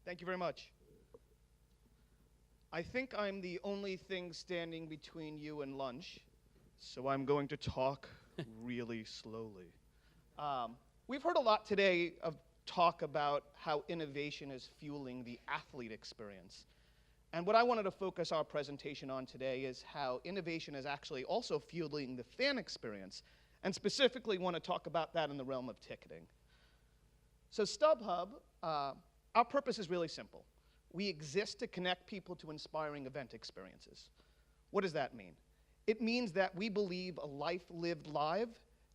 Thank you very much. I think I'm the only thing standing between you and lunch, so I'm going to talk really slowly. We've heard a lot today of talk about how innovation is fueling the athlete experience. And what I wanted to focus our presentation on today is how innovation is actually also fueling the fan experience, and specifically want to talk about that in the realm of ticketing. So StubHub, our purpose is really simple. We exist to connect people to inspiring event experiences. What does that mean? It means that we believe a life lived live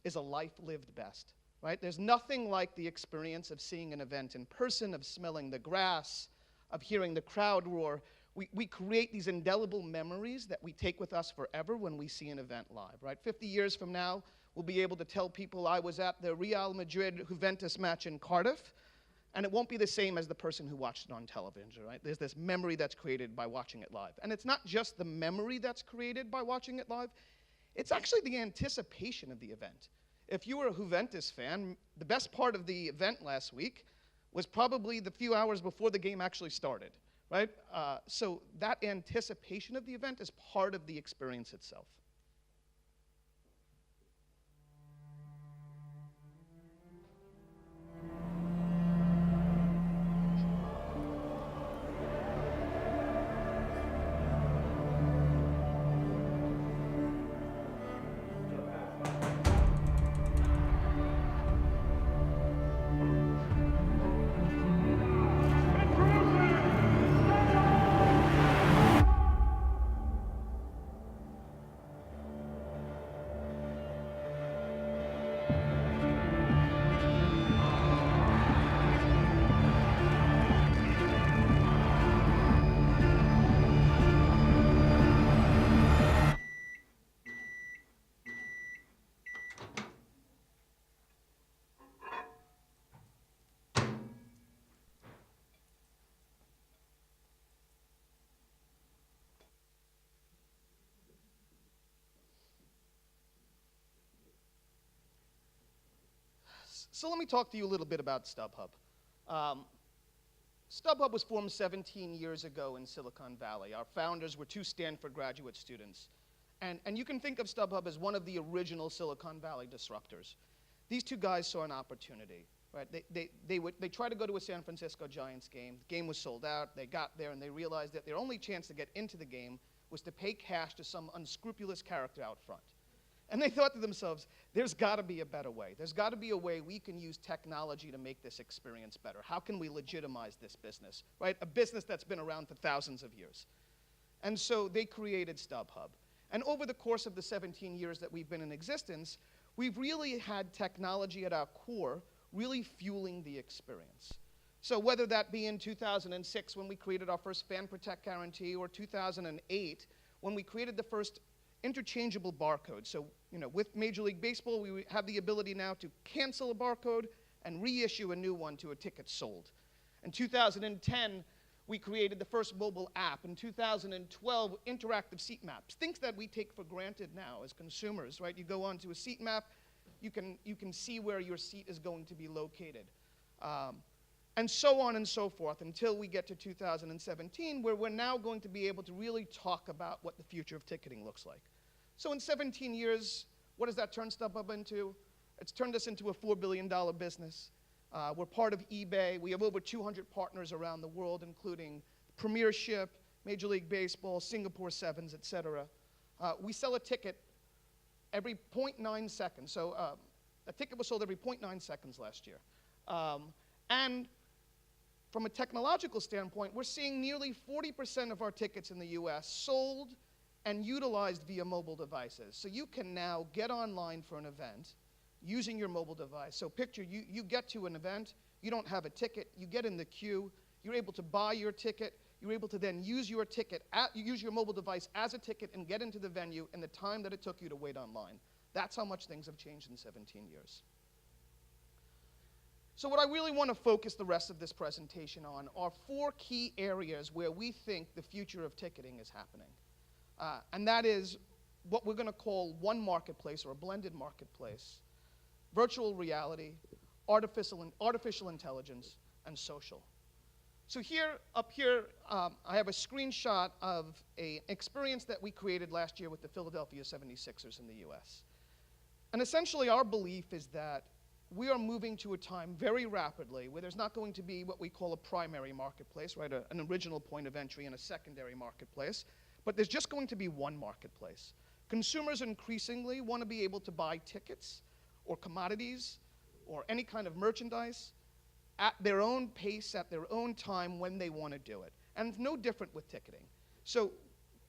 is a life lived best, right? There's nothing like the experience of seeing an event in person, of smelling the grass, of hearing the crowd roar. We create these indelible memories that we take with us forever when we see an event live, right? 50 years from now, we'll be able to tell people I was at the Real Madrid-Juventus match in Cardiff, and it won't be the same as the person who watched it on television, right? There's this memory that's created by watching it live. And it's not just the memory that's created by watching it live, it's actually the anticipation of the event. If you were a Juventus fan, the best part of the event last week was probably the few hours before the game actually started, right? So that anticipation of the event is part of the experience itself. So let me talk to you a little bit about StubHub. StubHub was formed 17 years ago in Silicon Valley. Our founders were two Stanford graduate students. And you can think of StubHub as one of the original Silicon Valley disruptors. These two guys saw an opportunity, right? They tried to go to a San Francisco Giants game. The game was sold out. They got there, and they realized that their only chance to get into the game was to pay cash to some unscrupulous character out front. And they thought to themselves, there's got to be a better way. There's got to be a way we can use technology to make this experience better. How can we legitimize this business, right? A business that's been around for thousands of years. And so they created StubHub. And over the course of the 17 years that we've been in existence, we've really had technology at our core really fueling the experience. So whether that be in 2006 when we created our first Fan Protect guarantee, or 2008 when we created the first interchangeable barcode. So, with Major League Baseball, we have the ability now to cancel a barcode and reissue a new one to a ticket sold. In 2010, we created the first mobile app. In 2012, interactive seat maps, things that we take for granted now as consumers, right? You go onto a seat map, you can see where your seat is going to be located. And so on and so forth until we get to 2017, where we're now going to be able to really talk about what the future of ticketing looks like. So in 17 years, what does that turn StubHub into? It's turned us into a $4 billion business. We're part of eBay. We have over 200 partners around the world, including Premiership, Major League Baseball, Singapore Sevens, et cetera. We sell a ticket every 0.9 seconds. So a ticket was sold every 0.9 seconds last year. And from a technological standpoint, we're seeing nearly 40% of our tickets in the US sold and utilized via mobile devices. So you can now get online for an event using your mobile device. So picture, you get to an event, you don't have a ticket, you get in the queue, you're able to buy your ticket, you're able to then use your ticket, use your mobile device as a ticket and get into the venue in the time that it took you to wait online. That's how much things have changed in 17 years. So what I really want to focus the rest of this presentation on are 4 key areas where we think the future of ticketing is happening. And that is what we're going to call one marketplace, or a blended marketplace, virtual reality, artificial intelligence, and social. So here, up here, I have a screenshot of an experience that we created last year with the Philadelphia 76ers in the US. And essentially our belief is that we are moving to a time very rapidly where there's not going to be what we call a primary marketplace, right, an original point of entry and a secondary marketplace, but there's just going to be one marketplace. Consumers increasingly want to be able to buy tickets or commodities or any kind of merchandise at their own pace, at their own time, when they want to do it. And it's no different with ticketing. So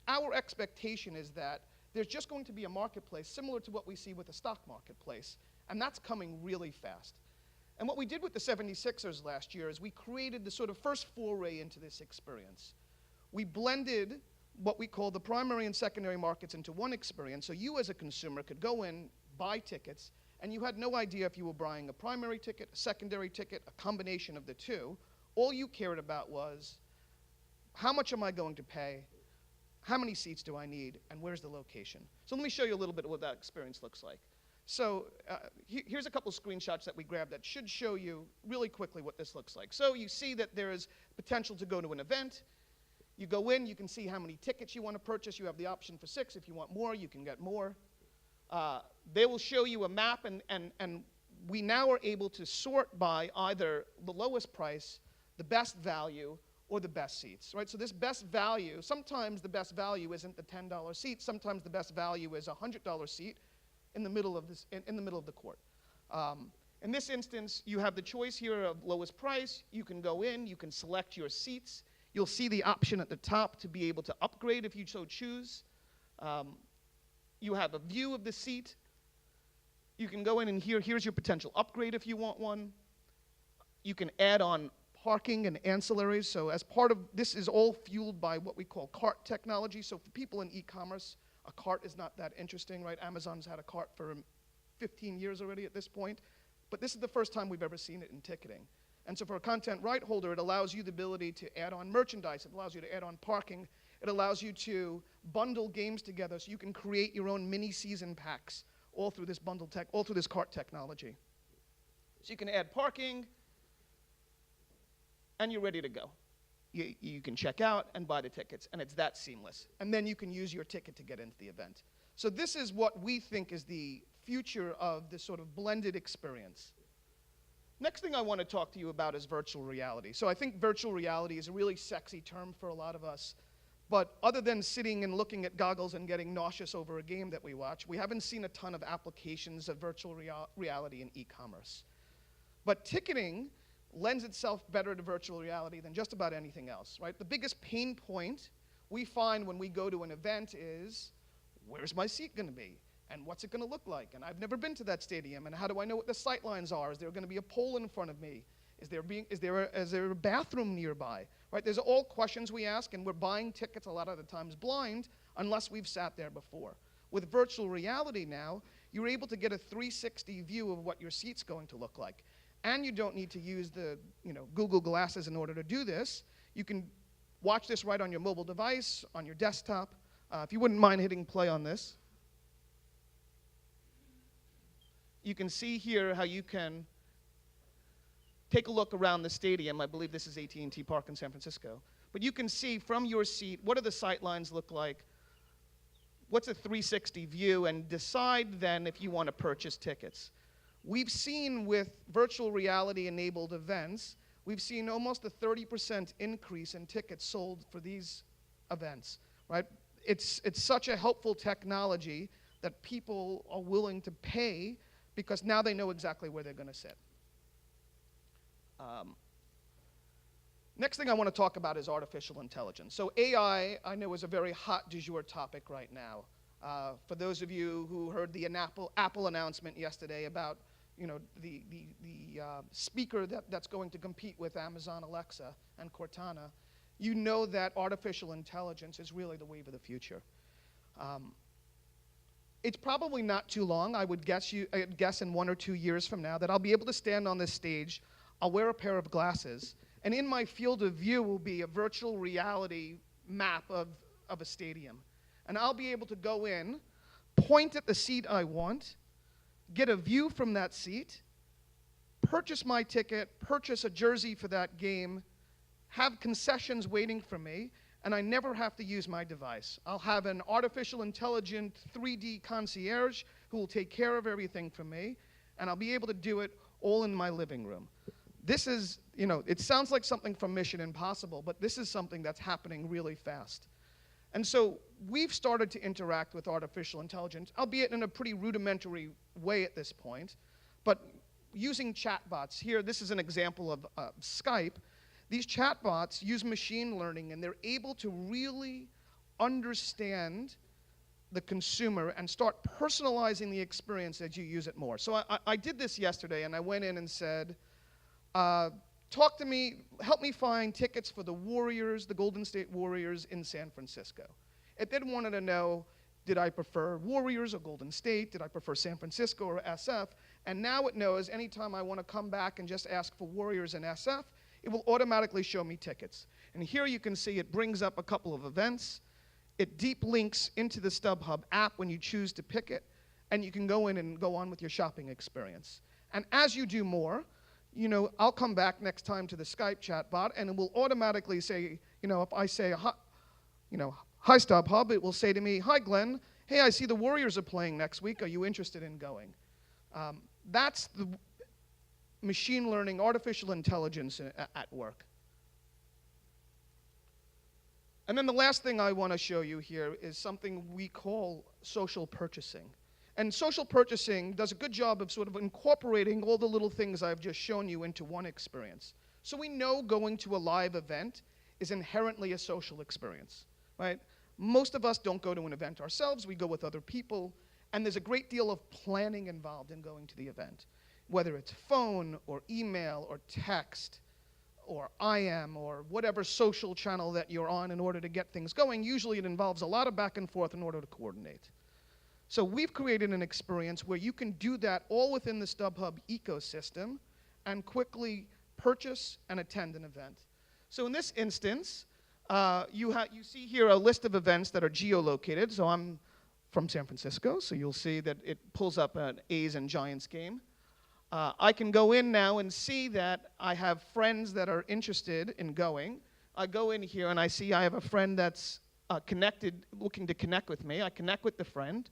our expectation is that there's just going to be a marketplace similar to what we see with the stock marketplace, and that's coming really fast. And what we did with the 76ers last year is we created the sort of first foray into this experience. We blended what we call the primary and secondary markets into one experience, so you as a consumer could go in, buy tickets, and you had no idea if you were buying a primary ticket, a secondary ticket, a combination of the two. All you cared about was, how much am I going to pay? How many seats do I need? And where's the location? So let me show you a little bit of what that experience looks like. So here's a couple screenshots that we grabbed that should show you really quickly what this looks like. So you see that there is potential to go to an event. You go in, you can see how many tickets you want to purchase. You have the option for 6. If you want more, you can get more. They will show you a map, and we now are able to sort by either the lowest price, the best value, or the best seats, right? So this best value, sometimes the best value isn't the $10 seat. Sometimes the best value is a $100 seat in the middle of in the middle of the court. In this instance, you have the choice here of lowest price. You can go in, you can select your seats. You'll see the option at the top to be able to upgrade if you so choose. You have a view of the seat. You can go in and here's your potential upgrade if you want one. You can add on parking and ancillaries. So as part of this is all fueled by what we call cart technology. So for people in e-commerce, a cart is not that interesting, right? Amazon's had a cart for 15 years already at this point. But this is the first time we've ever seen it in ticketing. And so for a content right holder, it allows you the ability to add on merchandise. It allows you to add on parking. It allows you to bundle games together so you can create your own mini season packs all through this all through this cart technology. So you can add parking, and you're ready to go. You can check out and buy the tickets, and it's that seamless. And then you can use your ticket to get into the event. So this is what we think is the future of this sort of blended experience. Next thing I want to talk to you about is virtual reality. So I think virtual reality is a really sexy term for a lot of us. But other than sitting and looking at goggles and getting nauseous over a game that we watch, we haven't seen a ton of applications of virtual reality in e-commerce. But ticketing lends itself better to virtual reality than just about anything else, right? The biggest pain point we find when we go to an event is, where's my seat going to be? And what's it going to look like? And I've never been to that stadium, and how do I know what the sight lines are? Is there going to be a pole in front of me? Is there a bathroom nearby? Right? There's all questions we ask, and we're buying tickets a lot of the times blind unless we've sat there before. With virtual reality now, you're able to get a 360 view of what your seat's going to look like. And you don't need to use the Google glasses in order to do this. You can watch this right on your mobile device, on your desktop. If you wouldn't mind hitting play on this. You can see here how you can take a look around the stadium. I believe this is AT&T Park in San Francisco. But you can see from your seat, what do the sight lines look like? What's a 360 view? And decide then if you want to purchase tickets. We've seen with virtual reality-enabled events, we've seen almost a 30% increase in tickets sold for these events, right? It's such a helpful technology that people are willing to pay because now they know exactly where they're going to sit. Next thing I want to talk about is artificial intelligence. So AI, I know, is a very hot du jour topic right now. For those of you who heard the Apple announcement yesterday about the speaker that's going to compete with Amazon Alexa and Cortana, you know that artificial intelligence is really the wave of the future. It's probably not too long. I would guess in 1 or 2 years from now that I'll be able to stand on this stage. I'll wear a pair of glasses, and in my field of view will be a virtual reality map of a stadium. And I'll be able to go in, point at the seat I want, get a view from that seat, purchase my ticket, purchase a jersey for that game, have concessions waiting for me, and I never have to use my device. I'll have an artificial intelligent 3D concierge who will take care of everything for me, and I'll be able to do it all in my living room. This is, it sounds like something from Mission Impossible, but this is something that's happening really fast. And so we've started to interact with artificial intelligence, albeit in a pretty rudimentary way at this point, but using chatbots. Here, this is an example of Skype. These chatbots use machine learning, and they're able to really understand the consumer and start personalizing the experience as you use it more. So I did this yesterday, and I went in and said, talk to me, help me find tickets for the Warriors, the Golden State Warriors in San Francisco. It then wanted to know, did I prefer Warriors or Golden State? Did I prefer San Francisco or SF? And now it knows anytime I want to come back and just ask for Warriors and SF, it will automatically show me tickets. And here you can see it brings up a couple of events. It deep links into the StubHub app when you choose to pick it, and you can go in and go on with your shopping experience. And as you do more, I'll come back next time to the Skype chatbot, and it will automatically say, if I say, hi StubHub, it will say to me, hi Glenn, hey, I see the Warriors are playing next week. Are you interested in going? That's the machine learning, artificial intelligence at work. And then the last thing I want to show you here is something we call social purchasing. And social purchasing does a good job of sort of incorporating all the little things I've just shown you into one experience. So we know going to a live event is inherently a social experience, right? Most of us don't go to an event ourselves, we go with other people, and there's a great deal of planning involved in going to the event, whether it's phone or email or text or IM or whatever social channel that you're on in order to get things going. Usually it involves a lot of back and forth in order to coordinate. So we've created an experience where you can do that all within the StubHub ecosystem and quickly purchase and attend an event. So in this instance, you see here a list of events that are geolocated. So I'm from San Francisco, so you'll see that it pulls up an A's and Giants game. I can go in now and see that I have friends that are interested in going. I go in here and I see I have a friend that's looking to connect with me. I connect with the friend.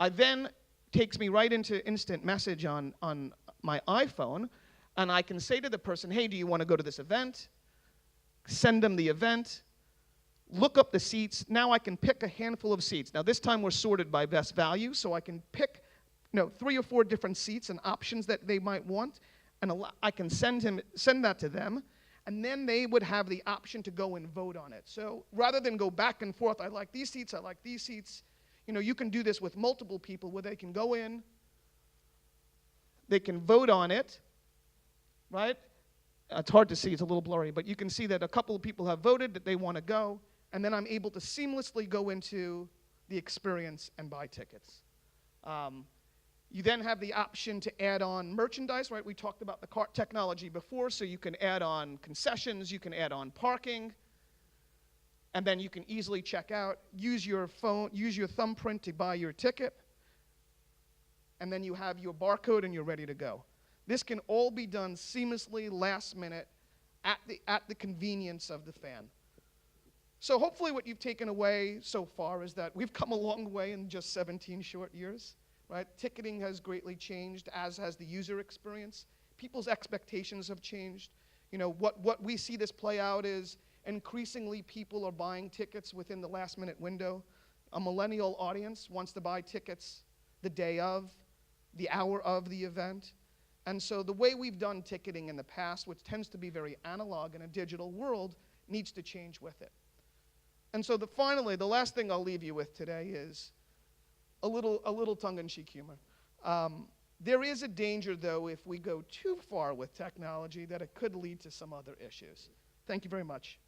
I then takes me right into instant message on my iPhone, and I can say to the person, hey, do you want to go to this event? Send them the event, look up the seats. Now I can pick a handful of seats. Now this time we're sorted by best value, so I can pick 3 or 4 different seats and options that they might want, and I can send that to them, and then they would have the option to go and vote on it. So rather than go back and forth, I like these seats, I like these seats, you can do this with multiple people where they can go in, they can vote on it, right? It's hard to see, it's a little blurry, but you can see that a couple of people have voted that they want to go, and then I'm able to seamlessly go into the experience and buy tickets. You then have the option to add on merchandise, right? We talked about the cart technology before, so you can add on concessions, you can add on parking, and then you can easily check out, use your phone, use your thumbprint to buy your ticket, and then you have your barcode and you're ready to go. This can all be done seamlessly, last minute, at the convenience of the fan. So hopefully what you've taken away so far is that we've come a long way in just 17 short years. Right? Ticketing has greatly changed, as has the user experience. People's expectations have changed. What we see this play out is increasingly people are buying tickets within the last minute window. A millennial audience wants to buy tickets the day of, the hour of the event. And so the way we've done ticketing in the past, which tends to be very analog in a digital world, needs to change with it. And so finally, the last thing I'll leave you with today is a little tongue-in-cheek humor. There is a danger, though, if we go too far with technology, that it could lead to some other issues. Thank you very much.